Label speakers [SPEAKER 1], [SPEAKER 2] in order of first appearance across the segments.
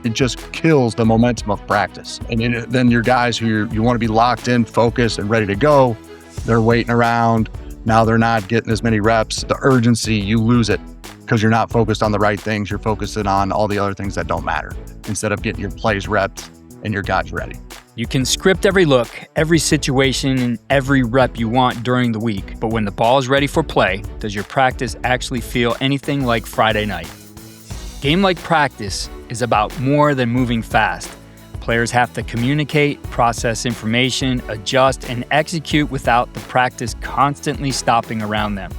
[SPEAKER 1] it just kills the momentum of practice. And then your guys who you want to be locked in, focused, and ready to go, they're waiting around. Now they're not getting as many reps. The urgency, you lose it because you're not focused on the right things. You're focusing on all the other things that don't matter instead of getting your plays reps and your guys ready.
[SPEAKER 2] You can script every look, every situation, and every rep you want during the week. But when the ball is ready for play, does your practice actually feel anything like Friday night? Game-like practice is about more than moving fast. Players have to communicate, process information, adjust, and execute without the practice constantly stopping around them.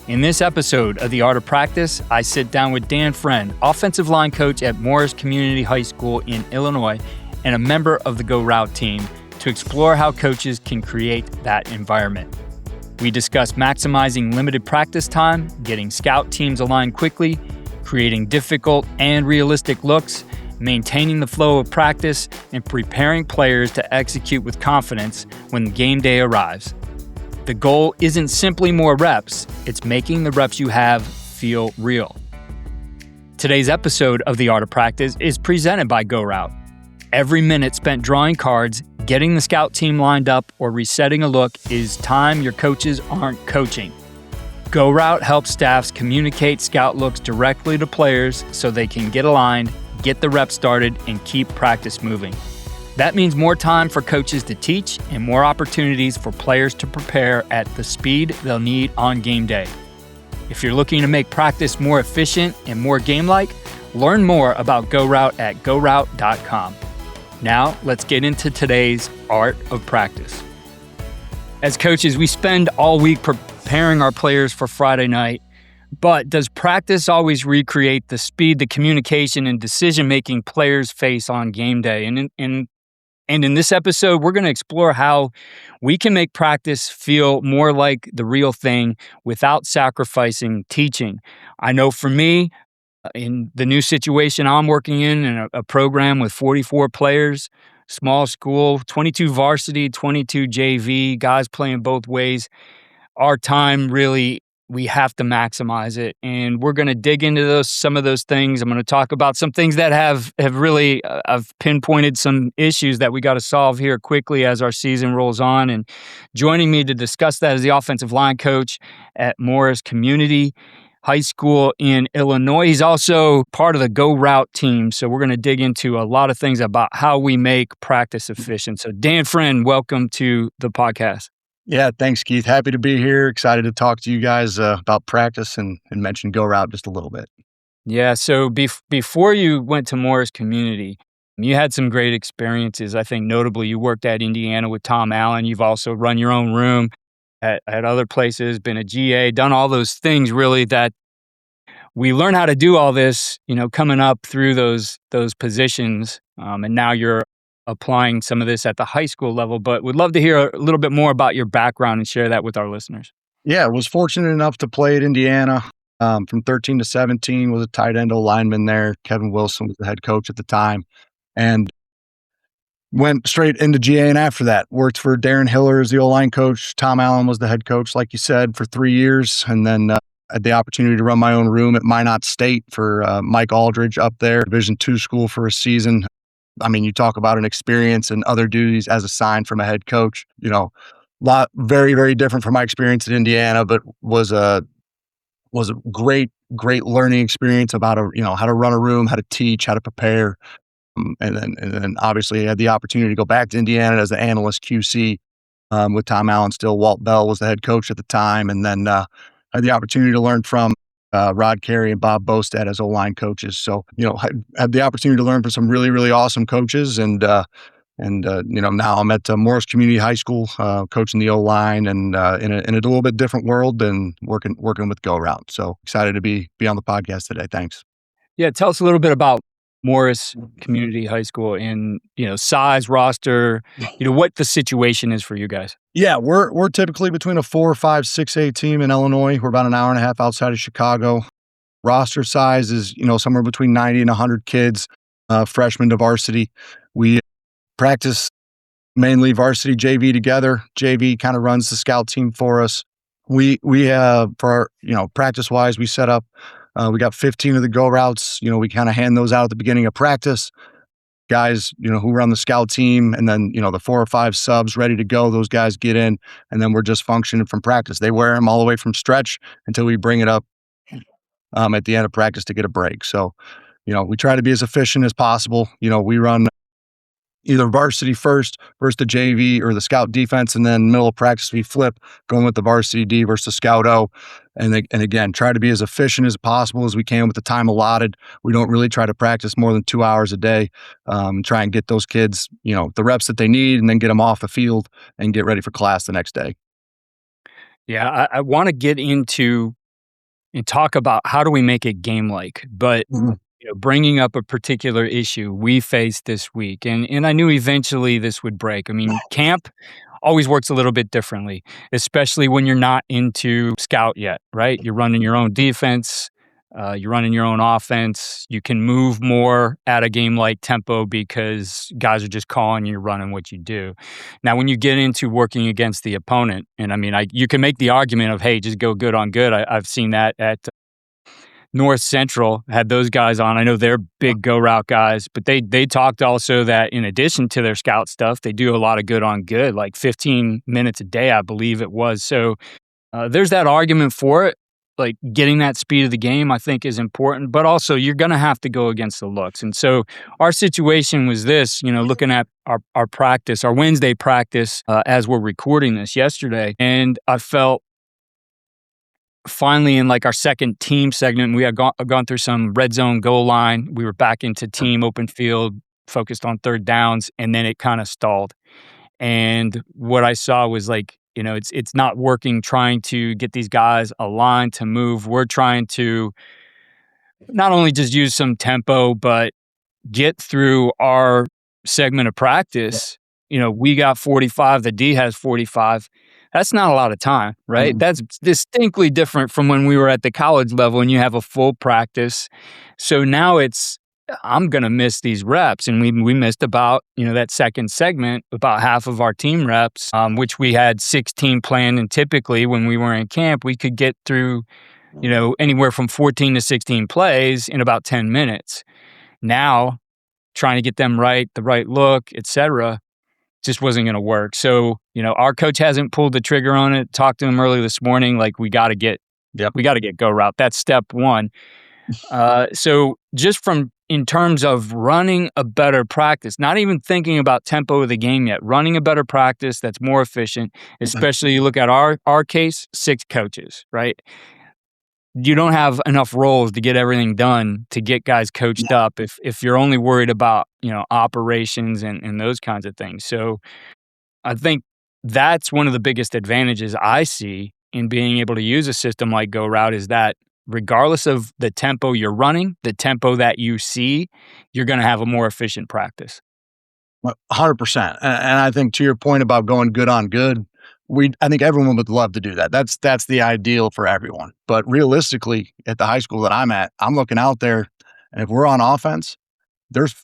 [SPEAKER 2] In this episode of The Art of Practice, I sit down with Dan Friend, offensive line coach at Morris Community High School in Illinois, and a member of the GoRout team, to explore how coaches can create that environment. We discuss maximizing limited practice time, getting scout teams aligned quickly, creating difficult and realistic looks, maintaining the flow of practice, and preparing players to execute with confidence when game day arrives. The goal isn't simply more reps, it's making the reps you have feel real. Today's episode of The Art of Practice is presented by GoRout. Every minute spent drawing cards, getting the scout team lined up, or resetting a look is time your coaches aren't coaching. GoRout helps staffs communicate scout looks directly to players so they can get aligned, get the reps started, and keep practice moving. That means more time for coaches to teach and more opportunities for players to prepare at the speed they'll need on game day. If you're looking to make practice more efficient and more game-like, learn more about GoRout at GoRout.com. Now, let's get into today's Art of Practice. As coaches, we spend all week preparing our players for Friday night, but does practice always recreate the speed, the communication, and decision-making players face on game day? And in this episode, we're going to explore how we can make practice feel more like the real thing without sacrificing teaching. I know for me, in the new situation I'm working in a program with 44 players, small school, 22 varsity, 22 JV, guys playing both ways, our time really, we have to maximize it. And we're going to dig into some of those things. I'm going to talk about some things that have really, I've pinpointed some issues that we got to solve here quickly as our season rolls on. And joining me to discuss that is the offensive line coach at Morris Community High School in Illinois. He's also part of the GoRout team. So we're going to dig into a lot of things about how we make practice efficient. So Dan Friend, welcome to the podcast.
[SPEAKER 1] Yeah, thanks, Keith. Happy to be here. Excited to talk to you guys about practice and mention GoRout just a little bit.
[SPEAKER 2] Yeah, so before you went to Morris Community, you had some great experiences. I think notably you worked at Indiana with Tom Allen. You've also run your own room at other places, been a GA, done all those things really that we learn how to do all this, coming up through those positions. And now you're applying some of this at the high school level, but would love to hear a little bit more about your background and share that with our listeners.
[SPEAKER 1] Yeah, was fortunate enough to play at Indiana from 13 to 17, was a tight end lineman there. Kevin Wilson was the head coach at the time, and went straight into GA. And after that, worked for Darren Hiller as the O-line coach. Tom Allen was the head coach, like you said, for 3 years. And then had the opportunity to run my own room at Minot State for Mike Aldridge up there, Division II school for a season. I mean, you talk about an experience and other duties as assigned from a head coach, lot very, very different from my experience at Indiana, but was a great learning experience about how to run a room, how to teach, how to prepare. And then obviously I had the opportunity to go back to Indiana as the analyst QC with Tom Allen still. Walt Bell was the head coach at the time. And then had the opportunity to learn from Rod Carey and Bob Bostad as O-line coaches. So, had the opportunity to learn from some really, really awesome coaches. And now I'm at Morris Community High School, coaching the O-line and in a little bit different world and working with GoRout. So excited to be on the podcast today. Thanks.
[SPEAKER 2] Yeah. Tell us a little bit about Morris Community High School and, size, roster, what the situation is for you guys.
[SPEAKER 1] Yeah, we're typically between a 4, 5, 6A team in Illinois. We're about an hour and a half outside of Chicago. Roster size is, somewhere between 90 and 100 kids, freshmen to varsity. We practice mainly varsity JV together. JV kind of runs the scout team for us. We have, for our, practice wise, we set up We got 15 of the go routes. We kind of hand those out at the beginning of practice. Guys, who run the scout team, and then, the 4 or 5 subs ready to go. Those guys get in, and then we're just functioning from practice. They wear them all the way from stretch until we bring it up at the end of practice to get a break. So, we try to be as efficient as possible. We run either varsity first versus the JV or the scout defense, and then middle of practice we flip, going with the varsity D versus the scout O. And again, try to be as efficient as possible as we can with the time allotted. We don't really try to practice more than 2 hours a day. Try and get those kids, the reps that they need, and then get them off the field and get ready for class the next day.
[SPEAKER 2] Yeah, I want to get into and talk about how do we make it game-like, but bringing up a particular issue we faced this week, and I knew eventually this would break. I mean, camp always works a little bit differently, especially when you're not into scout yet, right? You're running your own defense, you're running your own offense. You can move more at a game-like tempo because guys are just calling you, running what you do. Now, when you get into working against the opponent, and I mean, you can make the argument of, hey, just go good on good. I've seen that at North Central, had those guys on. I know they're big go route guys, but they talked also that in addition to their scout stuff, they do a lot of good on good, like 15 minutes a day, I believe it was. So there's that argument for it. Like getting that speed of the game, I think, is important, but also you're going to have to go against the looks. And so our situation was this, looking at our practice, our Wednesday practice, as we're recording this yesterday. And I felt finally in like our second team segment, we had gone through some red zone goal line. We were back into team open field, focused on third downs, and then it kind of stalled. And what I saw was like, it's not working trying to get these guys aligned to move. We're trying to not only just use some tempo, but get through our segment of practice. We got 45, the D has 45. That's not a lot of time, right? Mm-hmm. That's distinctly different from when we were at the college level and you have a full practice. So now I'm going to miss these reps. And we missed about, that second segment, about half of our team reps, which we had 16 planned. And typically when we were in camp, we could get through, anywhere from 14 to 16 plays in about 10 minutes. Now, trying to get them right, the right look, etc., just wasn't going to work. So, our coach hasn't pulled the trigger on it. Talked to him early this morning. Like we got to get go route. That's step one. So just in terms of running a better practice, not even thinking about tempo of the game yet, running a better practice that's more efficient, especially you look at our case, 6 coaches, right? You don't have enough roles to get everything done to get guys coached up if you're only worried about, operations and those kinds of things. So I think that's one of the biggest advantages I see in being able to use a system like GoRout is that regardless of the tempo you're running, the tempo that you see, you're going to have a more efficient practice.
[SPEAKER 1] 100%. And I think to your point about going good on good, I think everyone would love to do that. That's the ideal for everyone. But realistically, at the high school that I'm at, I'm looking out there, and if we're on offense, there's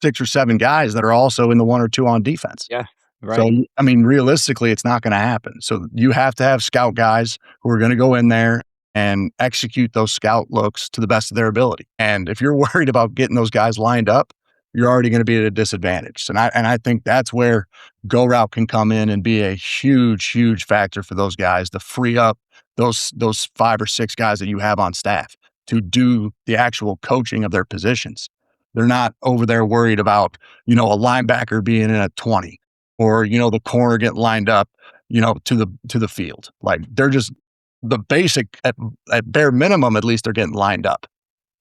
[SPEAKER 1] 6 or 7 guys that are also in the 1 or 2 on defense.
[SPEAKER 2] Yeah, right.
[SPEAKER 1] So, I mean, realistically, it's not going to happen. So you have to have scout guys who are going to go in there and execute those scout looks to the best of their ability. And if you're worried about getting those guys lined up, you're already going to be at a disadvantage. And I think that's where GoRout can come in and be a huge, huge factor for those guys to free up those 5 or 6 guys that you have on staff to do the actual coaching of their positions. They're not over there worried about, a linebacker being in at 20 or, the corner getting lined up, to the field. Like they're just the basic at bare minimum, at least they're getting lined up.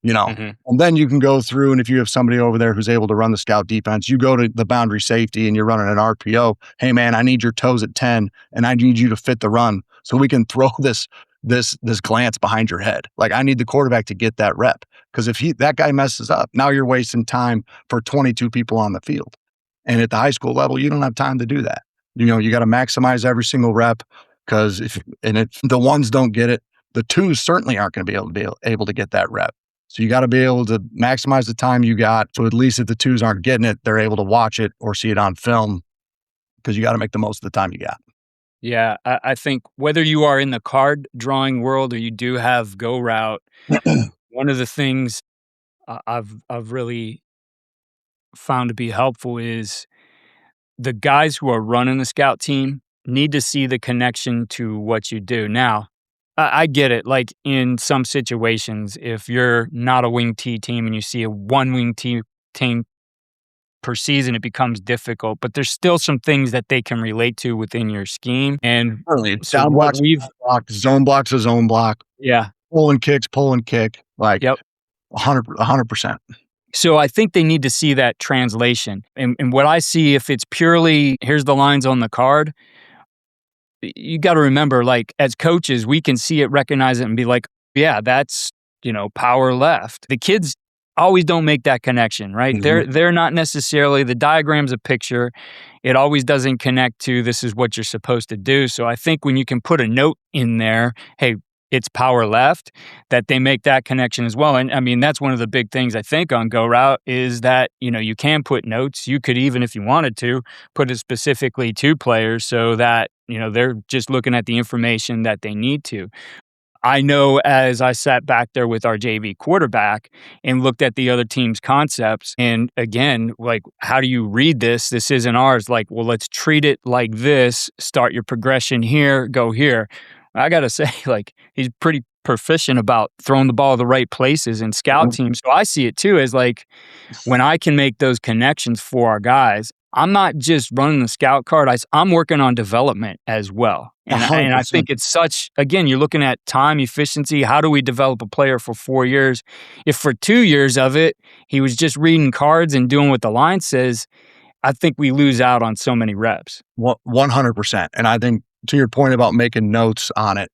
[SPEAKER 1] And then you can go through, and if you have somebody over there who's able to run the scout defense, you go to the boundary safety and you're running an RPO. Hey man, I need your toes at 10 and I need you to fit the run so we can throw this glance behind your head. Like I need the quarterback to get that rep. Because if that guy messes up, now you're wasting time for 22 people on the field. And at the high school level, you don't have time to do that. You got to maximize every single rep, because if the ones don't get it, the twos certainly aren't going to be able to get that rep. So you got to be able to maximize the time you got. So at least if the twos aren't getting it, they're able to watch it or see it on film, because you got to make the most of the time you got.
[SPEAKER 2] Yeah, I think whether you are in the card drawing world or you do have GoRout, one of the things I've really found to be helpful is the guys who are running the scout team need to see the connection to what you do. Now, I get it. Like in some situations, if you're not a wing T team and you see a one wing T team per season, it becomes difficult. But there's still some things that they can relate to within your scheme. And
[SPEAKER 1] Really,
[SPEAKER 2] so
[SPEAKER 1] down
[SPEAKER 2] what
[SPEAKER 1] blocks,
[SPEAKER 2] we've,
[SPEAKER 1] block's a zone block,
[SPEAKER 2] yeah,
[SPEAKER 1] pull and kick, like
[SPEAKER 2] yep.
[SPEAKER 1] 100%.
[SPEAKER 2] So I think they need to see that translation. And what I see, if it's purely here's the lines on the card, you got to remember, like as coaches, we can see it, recognize it, and be like, yeah, that's power left. The kids always don't make that connection, right?
[SPEAKER 1] Mhm.
[SPEAKER 2] They're not necessarily the diagram's a picture. It always doesn't connect to this is what you're supposed to do. So I think when you can put a note in there, hey, it's power left, that they make that connection as well. And I mean, that's one of the big things I think on GoRout is that, you can put notes. You could even, if you wanted to, put it specifically to players so that, they're just looking at the information that they need to. I know as I sat back there with our JV quarterback and looked at the other team's concepts, and again, like, how do you read this? This isn't ours. Like, well, let's treat it like this. Start your progression here, go here. I got to say, like, he's pretty proficient about throwing the ball the right places in scout teams. So I see it too as like, when I can make those connections for our guys, I'm not just running the scout card. I'm working on development as well. And I
[SPEAKER 1] 100%.
[SPEAKER 2] think it's such, again, you're looking at time efficiency. How do we develop a player for 4 years? If for 2 years of it, he was just reading cards and doing what the line says, I think we lose out on so many reps.
[SPEAKER 1] 100%. And I think to your point about making notes on it,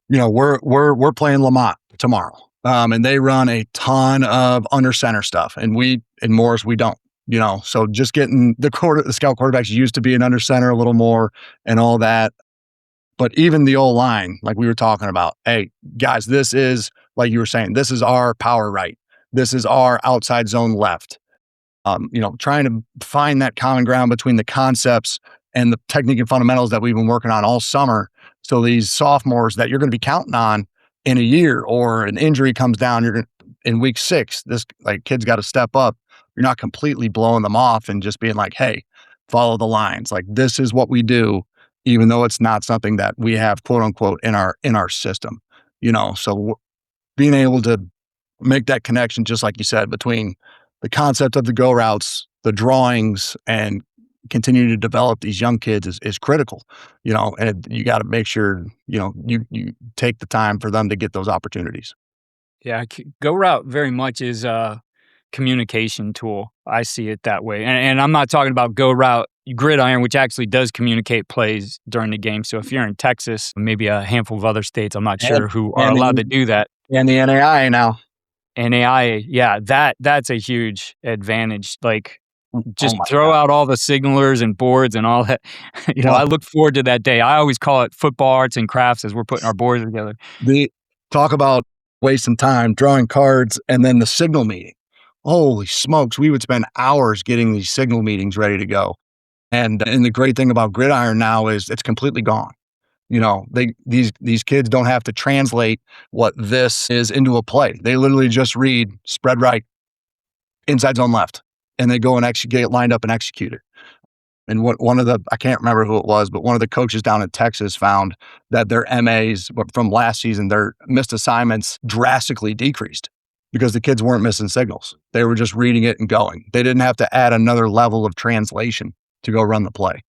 [SPEAKER 1] we're playing Lamont tomorrow. And they run a ton of under center stuff. And in Morris, we don't, so just getting the scout quarterbacks used to be an under center a little more and all that. But even the old line, like we were talking about, hey, guys, this is, like you were saying, this is our power right. This is our outside zone left. Trying to find that common ground between the concepts and the technique and fundamentals that we've been working on all summer. So these sophomores that you're going to be counting on in a year, or an injury comes down, in week 6, this kid's got to step up. You're not completely blowing them off and just being like, hey, follow the lines. Like, this is what we do, even though it's not something that we have, quote unquote, in our system. So being able to make that connection, just like you said, between the concept of the go routes, the drawings, and continue to develop these young kids is critical, and you got to make sure, you take the time for them to get those opportunities.
[SPEAKER 2] Yeah, GoRoute very much is a communication tool. I see it that way. And I'm not talking about GoRoute Gridiron, which actually does communicate plays during the game. So if you're in Texas, maybe a handful of other states, I'm not sure, who are allowed to do that.
[SPEAKER 1] And the NAI now.
[SPEAKER 2] NAIA, yeah, that's a huge advantage. Like, just
[SPEAKER 1] my
[SPEAKER 2] throw
[SPEAKER 1] God.
[SPEAKER 2] out all the signalers and boards and all that.
[SPEAKER 1] Well,
[SPEAKER 2] I look forward to that day. I always call it football arts and crafts as we're putting our boards together.
[SPEAKER 1] the talk about wasting time drawing cards and then the signal meeting. Holy smokes, we would spend hours getting these signal meetings ready to go. And the great thing about Gridiron now is it's completely gone. These kids don't have to translate what this is into a play. They literally just read spread right, inside zone left, and they go and get lined up and execute it. And I can't remember who it was, but one of the coaches down in Texas found that their MAs from last season, their missed assignments drastically decreased because the kids weren't missing signals. They were just reading it and going. They didn't have to add another level of translation to go run the play.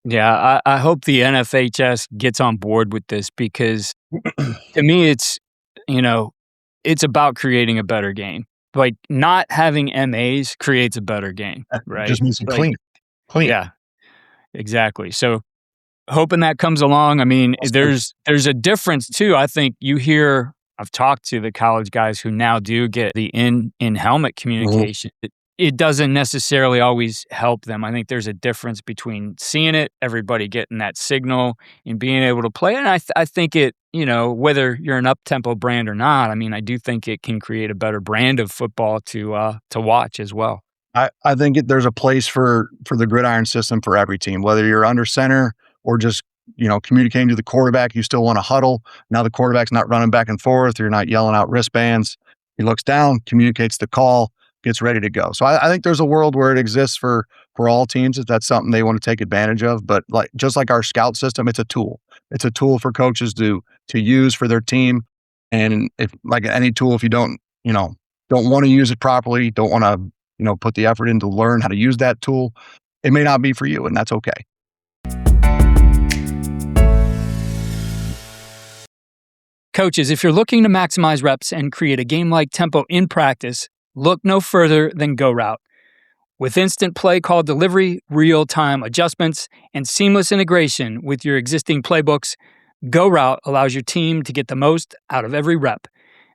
[SPEAKER 2] Yeah, I hope the NFHS gets on board with this because to me, it's about creating a better game. Like, not having MAs creates a better game, right?
[SPEAKER 1] Just makes it
[SPEAKER 2] Like,
[SPEAKER 1] clean.
[SPEAKER 2] yeah, exactly. So hoping that comes along. I mean, there's a difference too. I think I've talked to the college guys who now do get the in-helmet communication. It doesn't necessarily always help them. I think there's a difference between seeing it, everybody getting that signal, and being able to play. And I think it, whether you're an up-tempo brand or not, I mean, I do think it can create a better brand of football to watch as well.
[SPEAKER 1] I think there's a place for the gridiron system for every team, whether you're under center or just communicating to the quarterback, you still want to huddle. Now the quarterback's not running back and forth. You're not yelling out wristbands. He looks down, communicates the call, gets ready to go. So I think there's a world where it exists for all teams if that's something they want to take advantage of. But just like our scout system, it's a tool. It's a tool for coaches to use for their team. And if like any tool, if you don't want to use it properly, don't want to put the effort in to learn how to use that tool, it may not be for you, and that's okay.
[SPEAKER 2] Coaches, if you're looking to maximize reps and create a game-like tempo in practice, look no further than GoRout. With instant play call delivery, real-time adjustments, and seamless integration with your existing playbooks, GoRout allows your team to get the most out of every rep.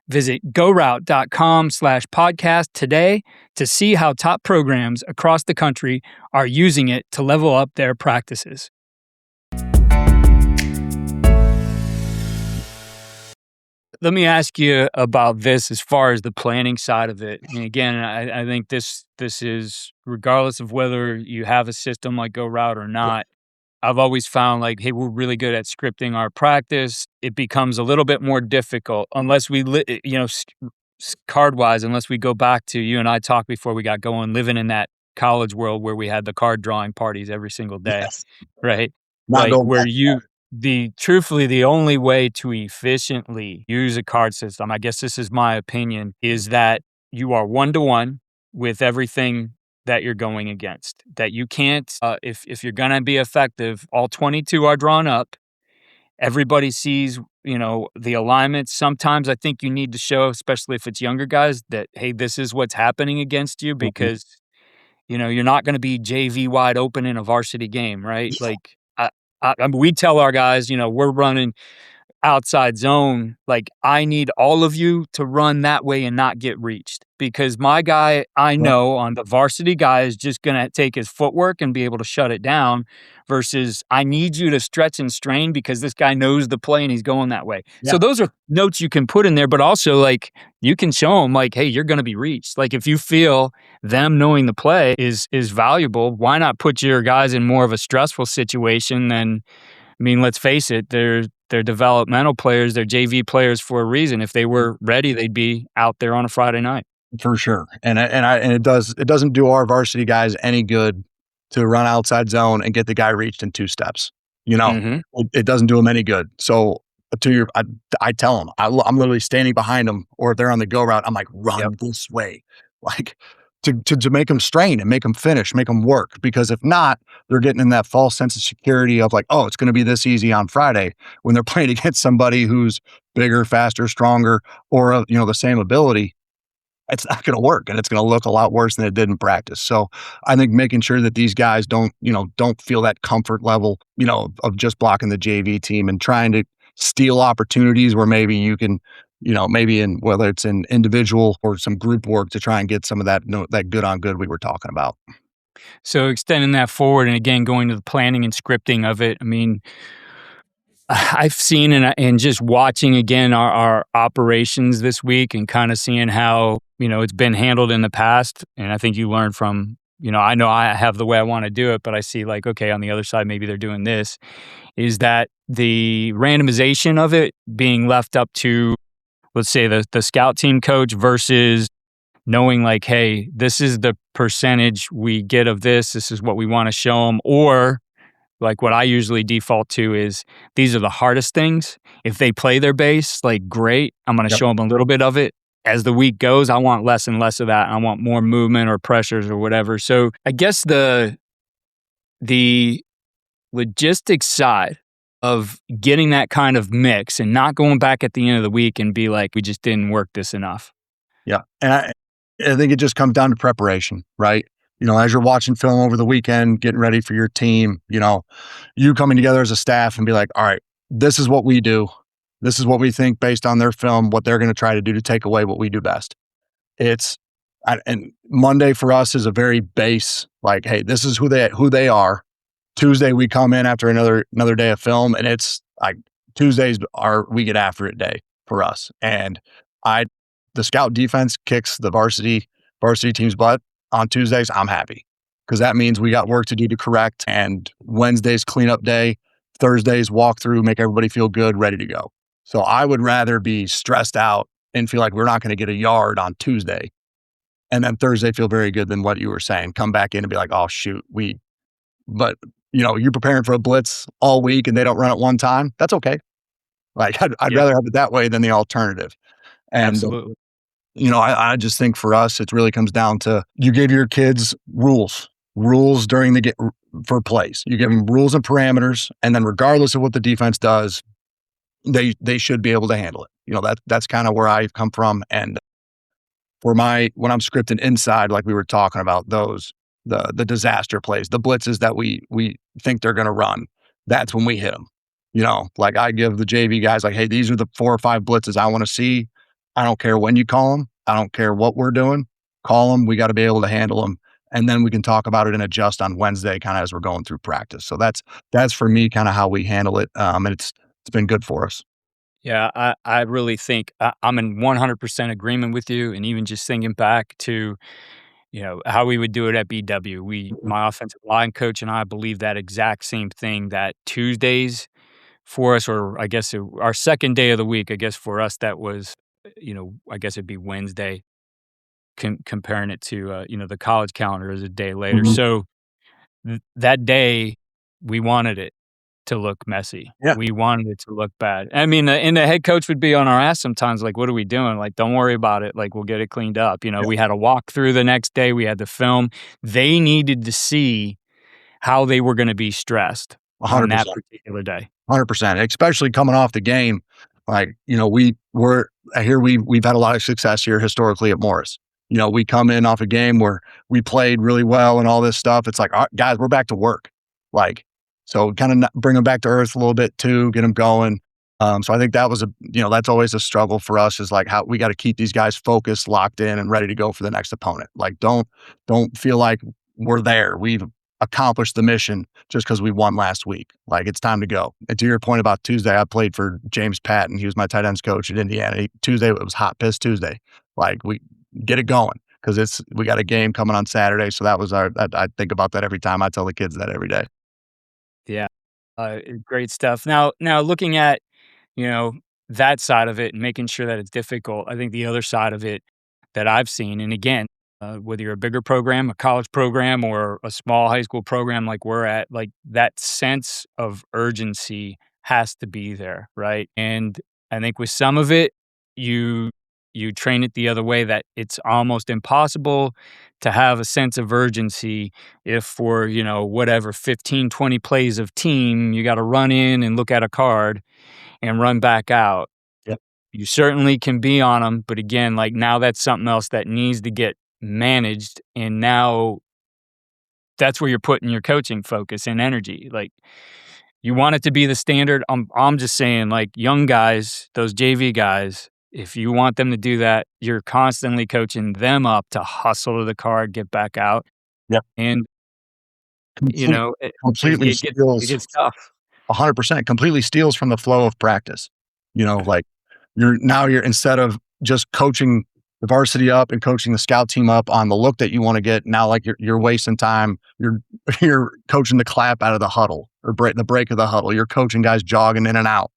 [SPEAKER 2] Visit GoRout.com/podcast today to see how top programs across the country are using it to level up their practices. Let me ask you about this as far as the planning side of it. And again, I think this is, regardless of whether you have a system like GoRout or not, I've always found like, hey, we're really good at scripting our practice. It becomes a little bit more difficult unless we, card-wise, unless we go back to, you and I talked before we got going, living in that college world where we had the card drawing parties every single day,
[SPEAKER 1] Yes.
[SPEAKER 2] right?
[SPEAKER 1] Not
[SPEAKER 2] Like where truthfully, the only way to efficiently use a card system, I guess this is my opinion, is that you are one-to-one with everything that you're going against. That you can't, if you're going to be effective, all 22 are drawn up. Everybody sees, the alignments. Sometimes I think you need to show, especially if it's younger guys, that, hey, this is what's happening against you because, you're not going to be JV wide open in a varsity game, right?
[SPEAKER 1] Yeah.
[SPEAKER 2] Like, we tell our guys, we're running outside zone. Like, I need all of you to run that way and not get reached because my guy, I know on the varsity guy is just going to take his footwork and be able to shut it down versus I need you to stretch and strain because this guy knows the play and he's going that way.
[SPEAKER 1] Yeah.
[SPEAKER 2] So those are notes you can put in there, but also like you can show them like, hey, you're going to be reached. Like if you feel them knowing the play is valuable, why not put your guys in more of a stressful situation than, let's face it, they're developmental players, they're JV players for a reason. If they were ready, they'd be out there on a Friday night.
[SPEAKER 1] For sure. And it doesn't do our varsity guys any good to run outside zone and get the guy reached in 2 steps. It doesn't do them any good. So I tell them, I'm literally standing behind them, or if they're on the GoRout, I'm like, run this way. Like to make them strain and make them finish, make them work. Because if not, they're getting in that false sense of security of like, oh, it's going to be this easy on Friday when they're playing against somebody who's bigger, faster, stronger, or the same ability. It's not going to work, and it's going to look a lot worse than it did in practice. So I think making sure that these guys don't feel that comfort level, of just blocking the JV team and trying to steal opportunities where maybe you can, maybe in whether it's in individual or some group work to try and get some of that that good on good we were talking about.
[SPEAKER 2] So extending that forward and again going to the planning and scripting of it. I've seen and just watching again our operations this week and kind of seeing how it's been handled in the past. And I think you learn from I know I have the way I want to do it, but I see like, okay, on the other side maybe they're doing this. Is that the randomization of it being left up to, let's say, the scout team coach versus knowing like, hey, this is the percentage we get of this. This is what we want to show them. Or like what I usually default to is these are the hardest things. If they play their base, like great, I'm going to show them a little bit of it. As the week goes, I want less and less of that. I want more movement or pressures or whatever. So I guess the logistics side of getting that kind of mix and not going back at the end of the week and be like, we just didn't work this enough.
[SPEAKER 1] Yeah. And I think it just comes down to preparation, right? As you're watching film over the weekend, getting ready for your team, you coming together as a staff and be like, all right, this is what we do. This is what we think based on their film, what they're going to try to do to take away what we do best. And Monday for us is a very base, like, hey, this is who they are. Tuesday, we come in after another day of film, and it's like Tuesdays are we get after it day for us. And the scout defense kicks the varsity team's butt on Tuesdays. I'm happy because that means we got work to do to correct. And Wednesday's cleanup day Thursdays walk through, make everybody feel good, ready to go. So I would rather be stressed out and feel like we're not going to get a yard on Tuesday, and then Thursday feel very good than what you were saying. Come back in and be like, oh shoot, but you're preparing for a blitz all week and they don't run it one time. That's okay. Like I'd
[SPEAKER 2] Yeah,
[SPEAKER 1] rather have it that way than the alternative. And
[SPEAKER 2] absolutely.
[SPEAKER 1] I just think for us, it really comes down to you give your kids rules during the for plays. You give them rules and parameters, and then regardless of what the defense does, they should be able to handle it. That's kind of where I've come from. And when I'm scripting inside, like we were talking about, the disaster plays, the blitzes that we think they're going to run, that's when we hit them. Like I give the JV guys like, hey, these are the 4 or 5 blitzes I want to see. I don't care when you call them. I don't care what we're doing. Call them. We got to be able to handle them, and then we can talk about it and adjust on Wednesday, kind of as we're going through practice. So that's for me, kind of how we handle it, and it's been good for us.
[SPEAKER 2] Yeah, I really think I'm in 100% agreement with you. And even just thinking back to, how we would do it at BW, my offensive line coach and I believe that exact same thing, that Tuesdays for us, or I guess our second day of the week, I guess for us, that was, I guess it'd be Wednesday, comparing it to, the college calendar is a day later.
[SPEAKER 1] Mhm.
[SPEAKER 2] So that day, we wanted it to look messy.
[SPEAKER 1] Yeah.
[SPEAKER 2] We wanted it to look bad. I mean, and the head coach would be on our ass sometimes, like, "What are we doing?" Like, "Don't worry about it. Like, we'll get it cleaned up."
[SPEAKER 1] Yeah.
[SPEAKER 2] We had a walkthrough the next day. We had the film. They needed to see how they were gonna be stressed on that
[SPEAKER 1] 100%.
[SPEAKER 2] particular day.
[SPEAKER 1] 100%, especially coming off the game. Like, we've had a lot of success here historically at Morris. We come in off a game where we played really well and all this stuff. It's like, all right, guys, we're back to work. Like, so kind of bring them back to earth a little bit too, get them going. So I think that was that's always a struggle for us, is like how we got to keep these guys focused, locked in, and ready to go for the next opponent. Like, don't feel like we're there. We've accomplished the mission just because we won last week. Like, it's time to go. And to your point about Tuesday, I played for James Patton. He was my tight ends coach at Indiana. Tuesday, it was Hot Piss Tuesday. Like, we get it going because we got a game coming on Saturday. So that was I think about that every time. I tell the kids that every day.
[SPEAKER 2] Yeah. Great stuff. Now looking at, you know, that side of it and making sure that it's difficult, I think the other side of it that I've seen, and again, whether you're a bigger program, a college program, or a small high school program like we're at, like that sense of urgency has to be there, right? And I think with some of it, you you train it the other way, that it's almost impossible to have a sense of urgency if for, whatever 15, 20 plays of team, you got to run in and look at a card and run back out.
[SPEAKER 1] Yep.
[SPEAKER 2] You certainly can be on them, but again, like now that's something else that needs to get managed, and now that's where you're putting your coaching focus and energy. Like you want it to be the standard. I'm just saying, like young guys, those JV guys, if you want them to do that, you're constantly coaching them up to hustle to the card, get back out,
[SPEAKER 1] Yep.
[SPEAKER 2] and
[SPEAKER 1] Complete,
[SPEAKER 2] it, it,
[SPEAKER 1] completely
[SPEAKER 2] it gets it
[SPEAKER 1] steals
[SPEAKER 2] gets tough.
[SPEAKER 1] 100%, completely steals from the flow of practice. Like you're instead of just coaching the varsity up and coaching the scout team up on the look that you want to get, now like you're wasting time. You're you're coaching the clap out of the huddle, or the break of the huddle. You're coaching guys jogging in and out.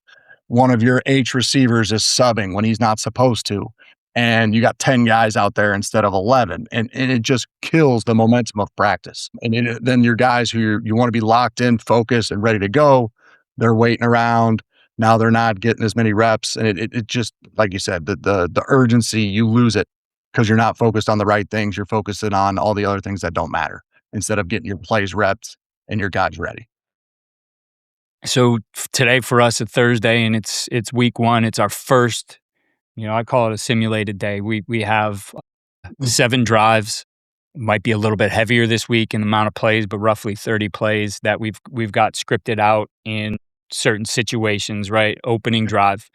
[SPEAKER 1] One of your H receivers is subbing when he's not supposed to. And you got 10 guys out there instead of 11. And it just kills the momentum of practice. And then your guys who you want to be locked in, focused, and ready to go, they're waiting around. Now they're not getting as many reps. And it just, like you said, the urgency, you lose it because you're not focused on the right things. You're focusing on all the other things that don't matter instead of getting your plays reps and your guys ready.
[SPEAKER 2] So today for us, it's Thursday, and it's week one. It's our first. I call it a simulated day. We have 7 drives. Might be a little bit heavier this week in the amount of plays, but roughly 30 plays that we've got scripted out in certain situations, right? Opening drive.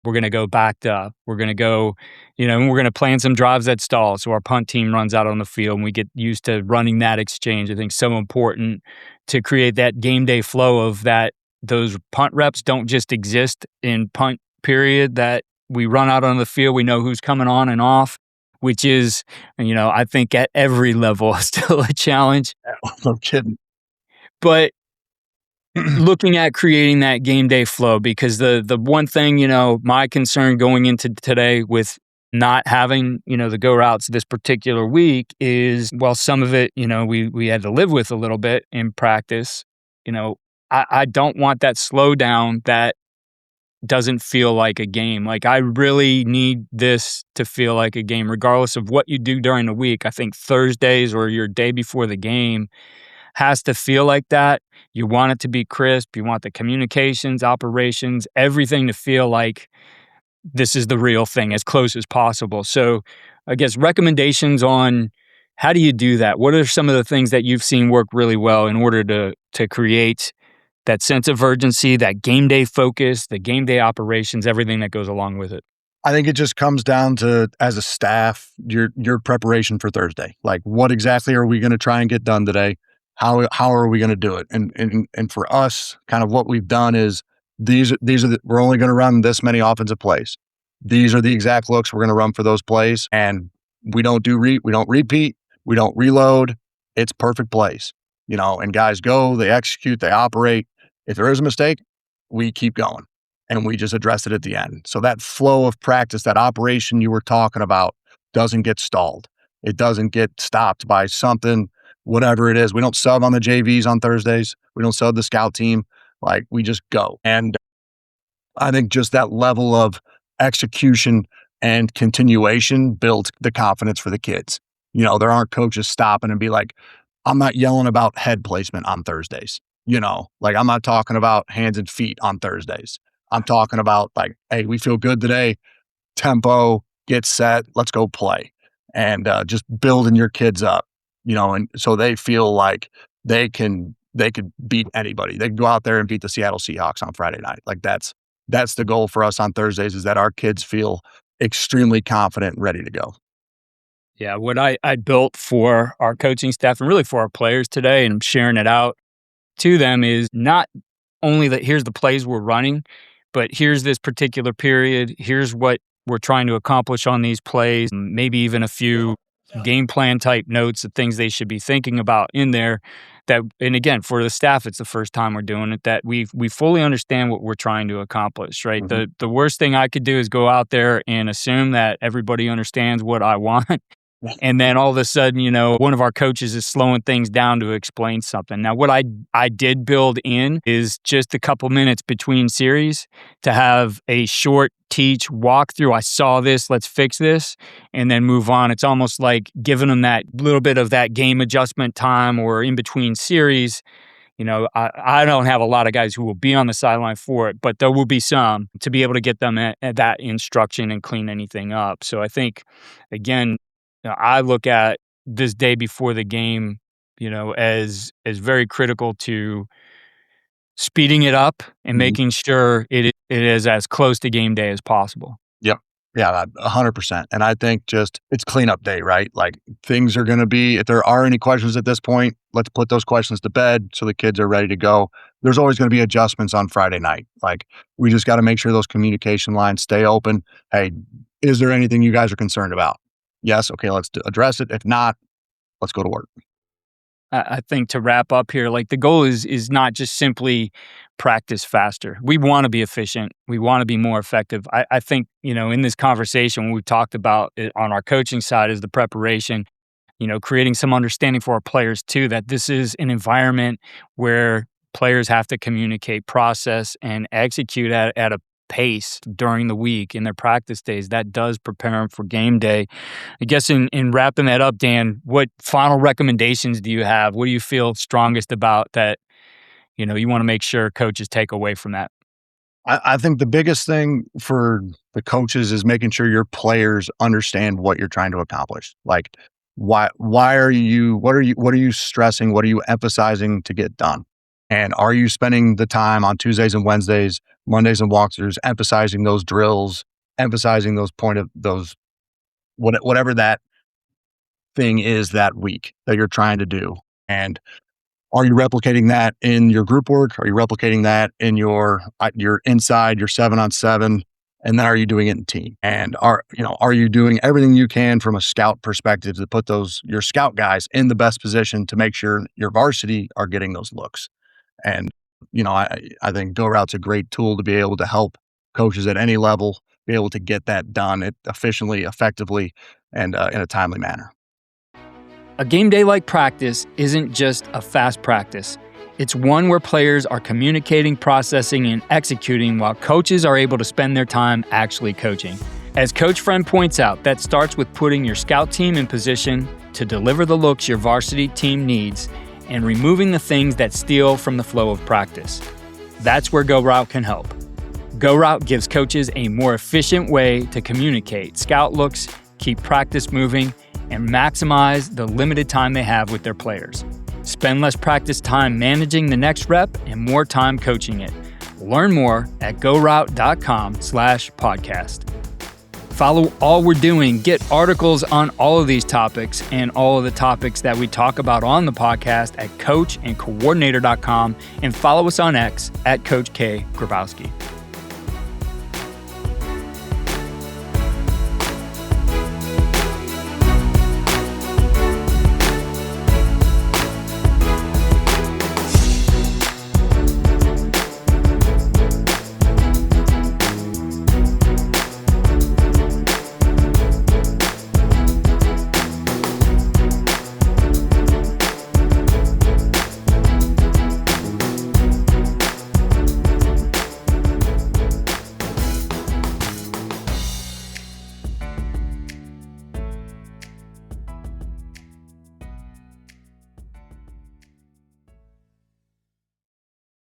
[SPEAKER 2] We're going to go backed up. We're going to go, and we're going to plan some drives that stall. So our punt team runs out on the field and we get used to running that exchange. I think so important to create that game day flow of that. Those punt reps don't just exist in punt period, that we run out on the field. We know who's coming on and off, which is, I think at every level still a challenge.
[SPEAKER 1] No kidding.
[SPEAKER 2] But looking at creating that game day flow, because the one thing, my concern going into today with not having, the go routes this particular week is, well, some of it, we had to live with a little bit in practice. I don't want that slowdown that doesn't feel like a game. Like, I really need this to feel like a game, regardless of what you do during the week. I think Thursdays or your day before the game has to feel like that. You want it to be crisp. You want the communications, operations, everything to feel like this is the real thing as close as possible. So I guess recommendations on how do you do that? What are some of the things that you've seen work really well in order to create that sense of urgency, that game day focus, the game day operations, everything that goes along with it?
[SPEAKER 1] I think it just comes down to, as a staff, your preparation for Thursday. Like, what exactly are we going to try and get done today? How are we going to do it? And for us, kind of what we've done is we're only going to run this many offensive plays. These are the exact looks we're going to run for those plays, and we don't repeat, we don't reload. It's perfect plays, and guys go, they execute, they operate. If there is a mistake, we keep going and we just address it at the end. So that flow of practice, that operation you were talking about, doesn't get stalled. It doesn't get stopped by something, whatever it is. We don't sub on the JVs on Thursdays. We don't sub the scout team. Like, we just go. And I think just that level of execution and continuation builds the confidence for the kids. There aren't coaches stopping and be like, I'm not yelling about head placement on Thursdays. Like, I'm not talking about hands and feet on Thursdays. I'm talking about, like, hey, we feel good today. Tempo, get set, let's go play. And just building your kids up, and so they feel like they could beat anybody. They can go out there and beat the Seattle Seahawks on Friday night. Like, that's the goal for us on Thursdays, is that our kids feel extremely confident and ready to go.
[SPEAKER 2] Yeah, what I built for our coaching staff and really for our players today, and I'm sharing it out to them, is not only that here's the plays we're running, but here's this particular period, here's what we're trying to accomplish on these plays, maybe even a few game plan type notes of things they should be thinking about in there. That, and again, for the staff, it's the first time we're doing it, that we fully understand what we're trying to accomplish, right?
[SPEAKER 1] Mm-hmm.
[SPEAKER 2] The worst thing I could do is go out there and assume that everybody understands what I want. And then all of a sudden, one of our coaches is slowing things down to explain something. Now, what I did build in is just a couple minutes between series to have a short teach walkthrough. I saw this, let's fix this, and then move on. It's almost like giving them that little bit of that game adjustment time, or in between series. I don't have a lot of guys who will be on the sideline for it, but there will be some to be able to get them at that instruction and clean anything up. So I think, again, I look at this day before the game, as very critical to speeding it up and
[SPEAKER 1] Mhm.
[SPEAKER 2] making sure it is as close to game day as possible.
[SPEAKER 1] Yep. Yeah, 100%. And I think just it's cleanup day, right? Like, things are going to be, if there are any questions at this point, let's put those questions to bed so the kids are ready to go. There's always going to be adjustments on Friday night. Like, we just got to make sure those communication lines stay open. Hey, is there anything you guys are concerned about? Yes. Okay, let's address it. If not, let's go to work.
[SPEAKER 2] I think to wrap up here, like, the goal is not just simply practice faster. We want to be efficient. We want to be more effective. I think, in this conversation, what we've talked about it on our coaching side is the preparation, creating some understanding for our players too, that this is an environment where players have to communicate, process, and execute at a pace during the week in their practice days. That does prepare them for game day. I guess in wrapping that up, Dan, what final recommendations do you have? What do you feel strongest about that, you want to make sure coaches take away from that?
[SPEAKER 1] I think the biggest thing for the coaches is making sure your players understand what you're trying to accomplish. Like, what are you stressing? What are you emphasizing to get done? And are you spending the time on Tuesdays and Wednesdays, Mondays and walkthroughs, emphasizing those drills, emphasizing whatever that thing is that week that you're trying to do? And are you replicating that in your group work? Are you replicating that in your inside, your 7-on-7? And then are you doing it in team? And are you doing everything you can from a scout perspective to put your scout guys in the best position to make sure your varsity are getting those looks? And I think GoRout's a great tool to be able to help coaches at any level be able to get that done efficiently, effectively, and in a timely manner.
[SPEAKER 2] A game day like practice isn't just a fast practice. It's one where players are communicating, processing, and executing while coaches are able to spend their time actually coaching. As Coach Friend points out, that starts with putting your scout team in position to deliver the looks your varsity team needs and removing the things that steal from the flow of practice. That's where GoRout can help. GoRout gives coaches a more efficient way to communicate, scout looks, keep practice moving, and maximize the limited time they have with their players. Spend less practice time managing the next rep and more time coaching it. Learn more at gorout.com/podcast. Follow all we're doing, get articles on all of these topics and all of the topics that we talk about on the podcast at coachandcoordinator.com, and follow us on X at Coach K. Grabowski.